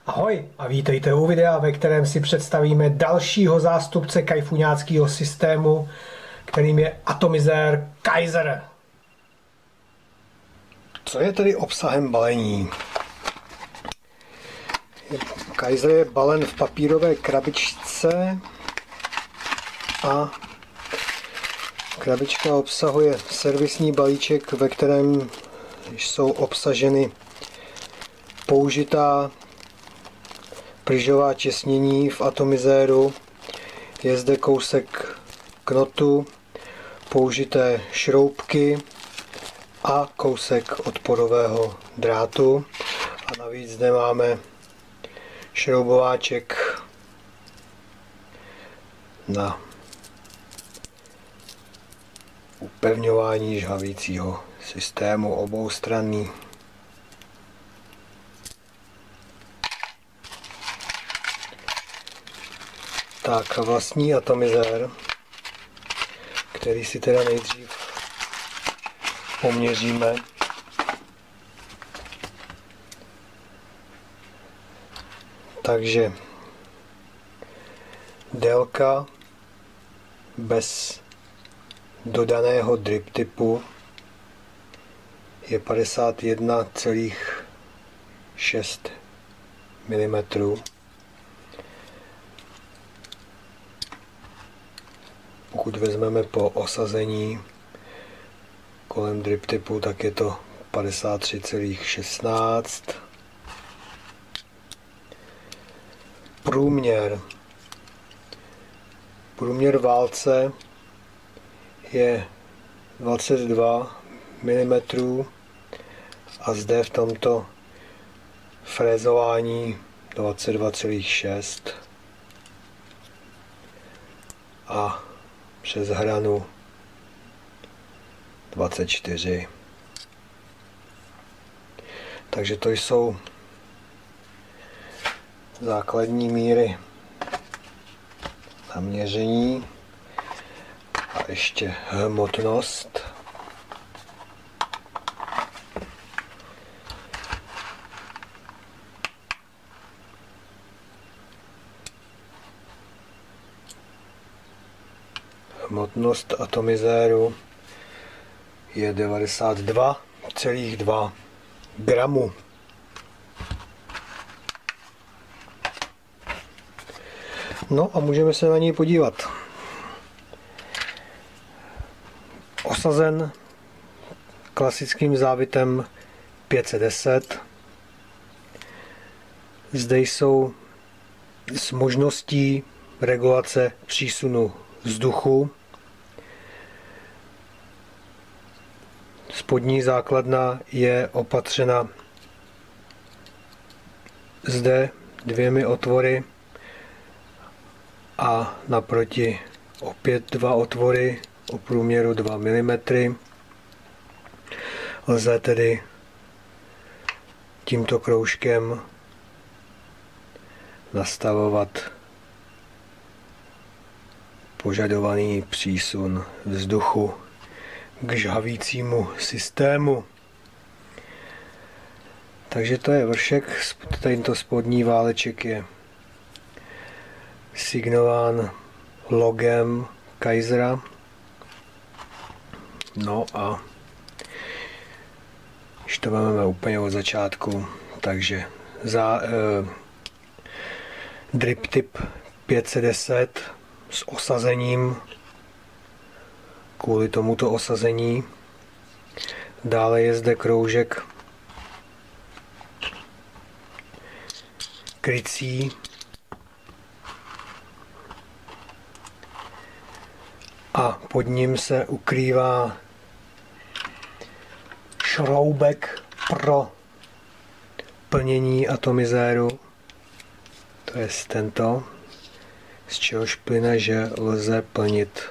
Ahoj a vítejte u videa, ve kterém si představíme dalšího zástupce kajfuňáckého systému, kterým je atomizér Kaiser. Co je tedy obsahem balení? Kaiser je balen v papírové krabičce a krabička obsahuje servisní balíček, ve kterém jsou obsaženy použitá pryžová česnění v atomizéru. Je zde kousek knotu, použité šroubky a kousek odporového drátu. A navíc zde máme šroubováček na upevňování žhavicího systému oboustranný. Tak, vlastní atomizér, který si teda nejdřív poměříme. Takže délka bez dodaného drip typu je 51,6 mm. Pokud vezmeme po osazení kolem drip typu, tak je to 53,16. Průměr válce je 22 mm a zde v tomto frézování 22,6 a přes hranu 24. Takže to jsou základní míry naměření a ještě hmotnost. Hmotnost atomizéru je 92,2 gramů. No a můžeme se na něj podívat. Osazen klasickým závitem 510. Zde jsou s možností regulace přísunu vzduchu. Spodní základna je opatřena zde 2 otvory a naproti opět 2 otvory o průměru 2 mm. Lze tedy tímto kroužkem nastavovat požadovaný přísun vzduchu k žhavícímu systému. Takže to je vršek. Tento spodní váleček je signován logem Kaisera. No a když to vezmeme úplně od začátku, takže drip typ 510 s osazením kvůli tomuto osazení. Dále je zde kroužek krycí a pod ním se ukrývá šroubek pro plnění atomizéru. To je tento, z čehož plyne, že lze plnit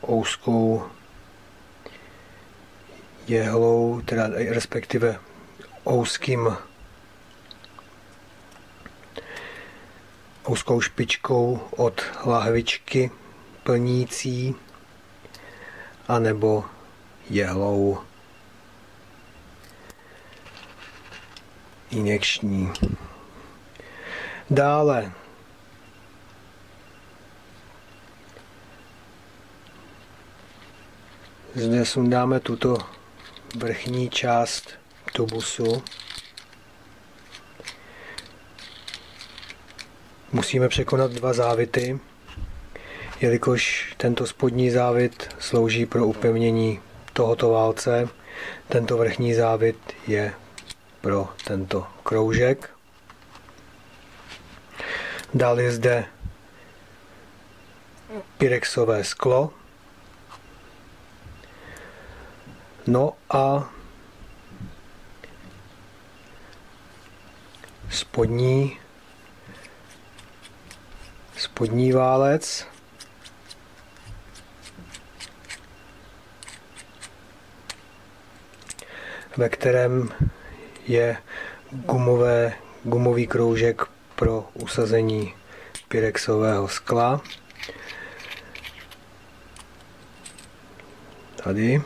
ouzkou jehlou, teda respektive ouzkou špičkou od lahvičky plnící, anebo jehlou injekční. Dále zde sundáme tuto vrchní část tubusu. Musíme překonat dva závity, jelikož tento spodní závit slouží pro upevnění tohoto válce. Tento vrchní závit je pro tento kroužek. Dále je zde pyrexové sklo. No a spodní válec, ve kterém je gumový kroužek pro usazení pyrexového skla. Tady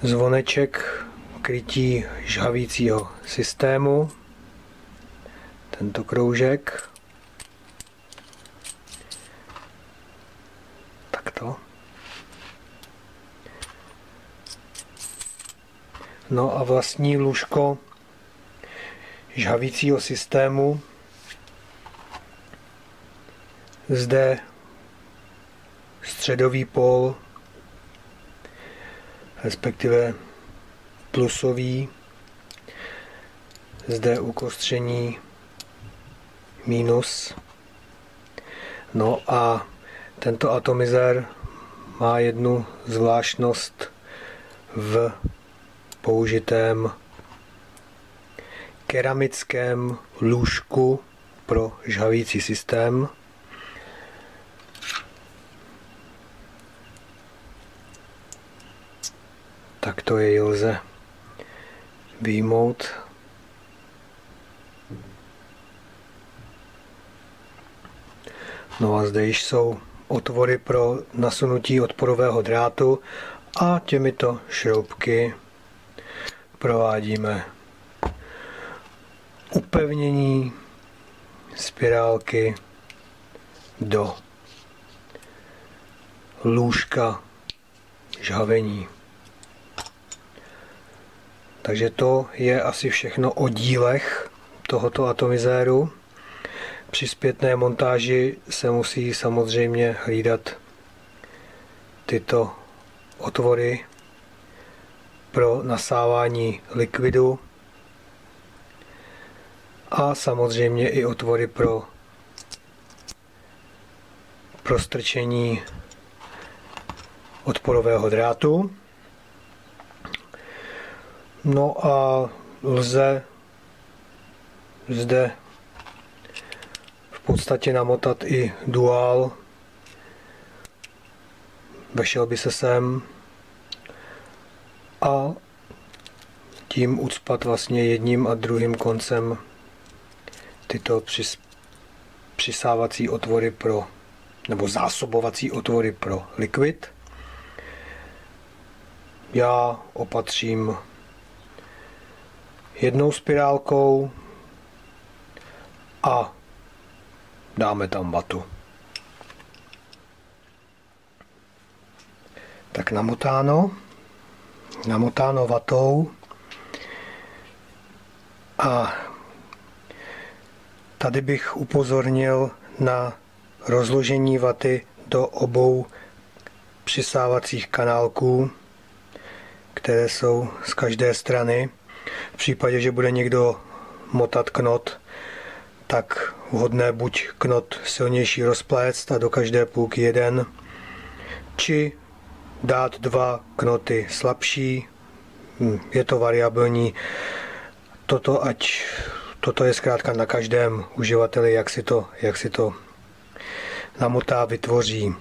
zvoneček krytí žhavícího systému, tento kroužek, takto. No a vlastní lůžko žhavícího systému, zde středový pól, respektive plusový, zde ukostření minus. No a tento atomizér má jednu zvláštnost v použitém keramickém lůžku pro žhavící systém. Takto jej lze vyjmout. No a zde již jsou otvory pro nasunutí odporového drátu a těmito šroubky provádíme upevnění spirálky do lůžka žhavení. Takže to je asi všechno o dílech tohoto atomizéru. Při zpětné montáži se musí samozřejmě hlídat tyto otvory pro nasávání likvidu a samozřejmě i otvory pro prostrčení odporového drátu. No a lze zde v podstatě namotat i duál. Vešel by se sem a tím ucpat vlastně jedním a druhým koncem tyto přisávací otvory pro, nebo zásobovací otvory pro likvid. Já opatřím jednou spirálkou a dáme tam vatu. Tak namotáno vatou a tady bych upozornil na rozložení vaty do obou přisávacích kanálků, které jsou z každé strany. V případě, že bude někdo motat knot, tak vhodné buď knot silnější rozpléct a do každé půlky jeden, či dát dva knoty slabší. Je to variabilní. Toto je zkrátka na každém uživateli, jak si to namotá, vytvoří.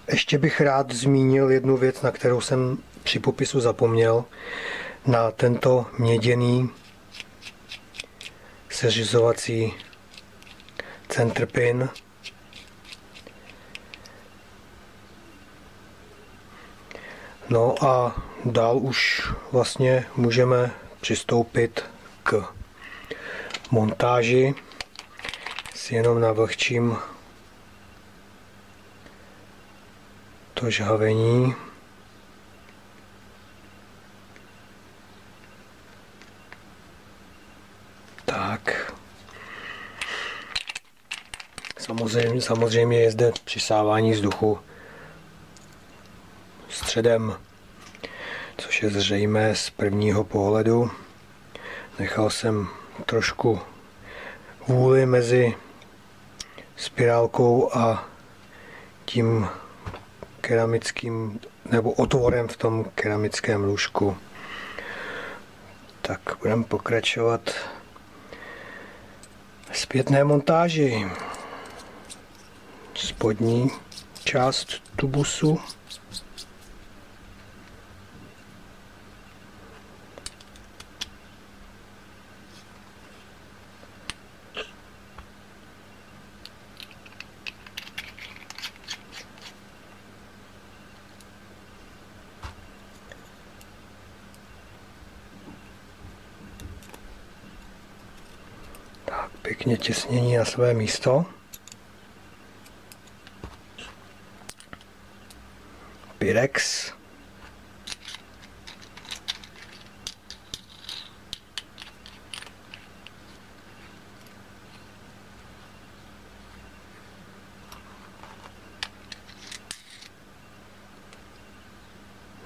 Ještě bych rád zmínil jednu věc, na kterou jsem při popisu zapomněl. Na tento měděný seřizovací centrpin no a dál už vlastně můžeme přistoupit k montáži si jenom navlhčím to žhavení. Tak. Samozřejmě je zde přisávání vzduchu středem, což je zřejmé z prvního pohledu. Nechal jsem trošku vůli mezi spirálkou a tím keramickým nebo otvorem v tom keramickém lůžku. Tak budeme pokračovat v zpětné montáži. Spodní část tubusu. Tak, pěkně těsnění na své místo. Pyrex.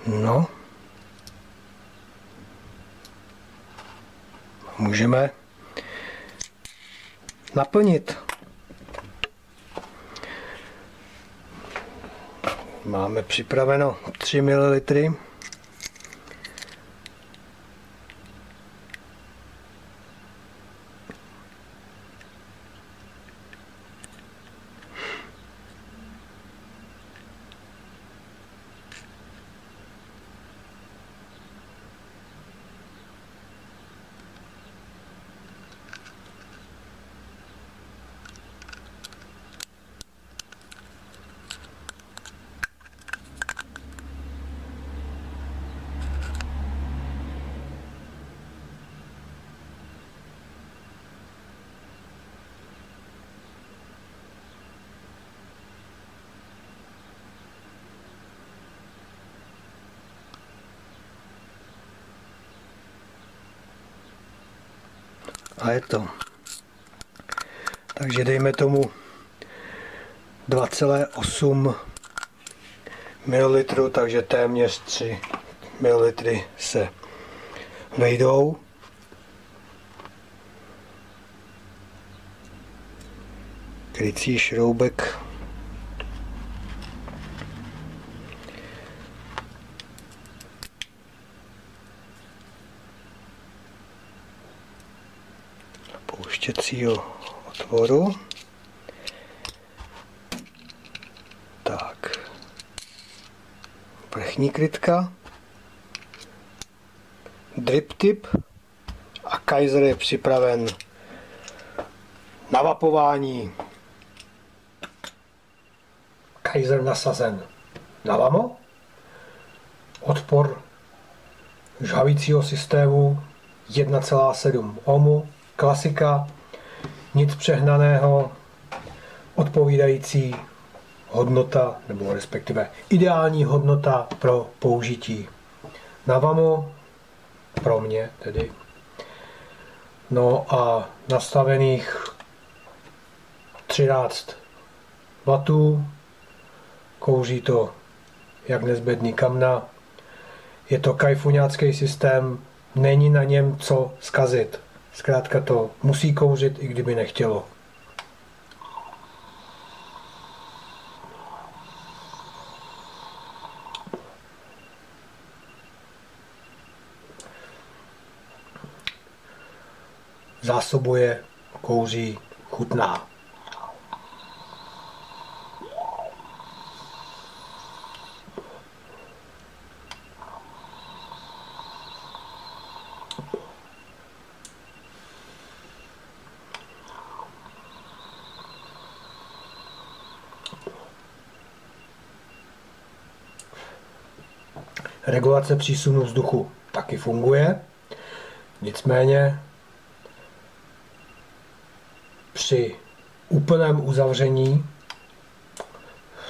No. Můžeme naplnit. Máme připraveno 3 ml. A je to. Takže dejme tomu 2,8 ml, takže téměř 3 ml se vejdou. Krycí šroubek pouštěcího otvoru. Tak. Vrchní krytka. Drip tip. A Kaiser je připraven na vapování. Kaiser nasazen na lamo. Odpor žhavicího systému 1,7 ohmu. Klasika, nic přehnaného, odpovídající hodnota, nebo respektive ideální hodnota pro použití na vamo, pro mě tedy. No a nastavených 13 W, kouří to jak nezbedný kamna. Je to kajfuňácký systém, není na něm co zkazit. Zkrátka to musí kouřit, i kdyby nechtělo. Zásobuje, kouří, chutná. Regulace přísunu vzduchu taky funguje, nicméně při úplném uzavření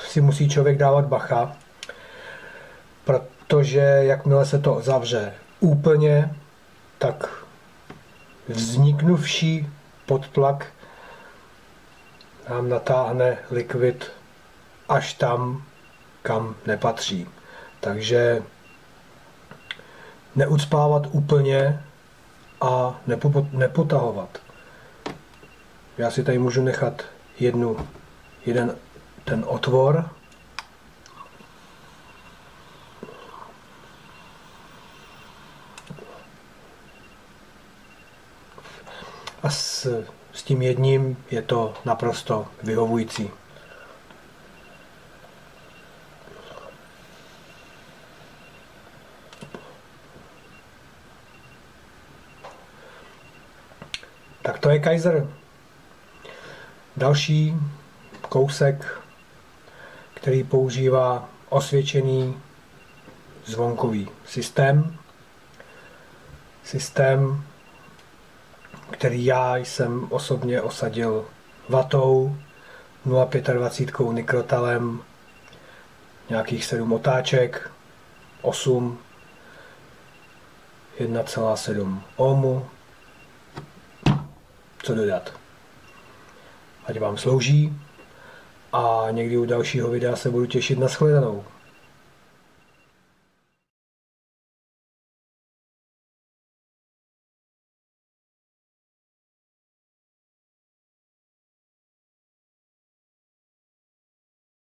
si musí člověk dávat bacha, protože jakmile se to zavře úplně, tak vzniknuvší podtlak nám natáhne likvid až tam, kam nepatří. Takže neucpávat úplně a nepotahovat. Já si tady můžu nechat jeden ten otvor. A s tím jedním je to naprosto vyhovující. Tak to je Kaiser. Další kousek, který používá osvědčený zvonkový systém. Systém, který já jsem osobně osadil vatou, 0,25 nikrotalem, nějakých 7 otáček, 8, 1,7 ohmu. Co dodat? Ať vám slouží a někdy u dalšího videa se budu těšit na shledanou.